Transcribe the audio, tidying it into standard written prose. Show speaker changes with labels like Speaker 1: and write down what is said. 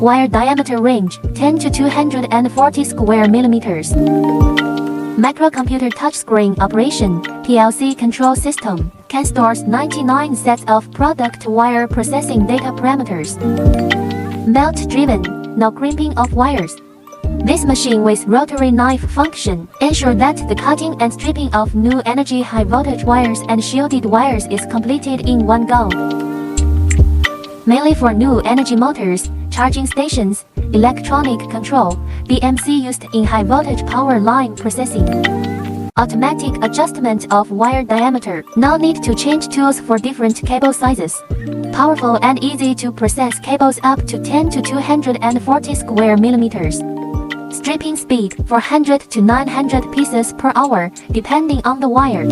Speaker 1: Wire diameter range 10 to 240 square millimeters. Microcomputer touchscreen operation, PLC control system, can store 99 sets of product wire processing data parameters. Belt-driven, no crimping of wires. This machine with rotary knife function ensures that the cutting and stripping of new energy high voltage wires and shielded wires is completed in one go. Mainly for new energy motors, charging stations, electronic control, BMC used in high voltage power line processing. Automatic adjustment of wire diameter. No need to change tools for different cable sizes. Powerful and easy to process cables up to 10 to 240 square millimeters. Stripping speed 400 to 900 pieces per hour, depending on the wire.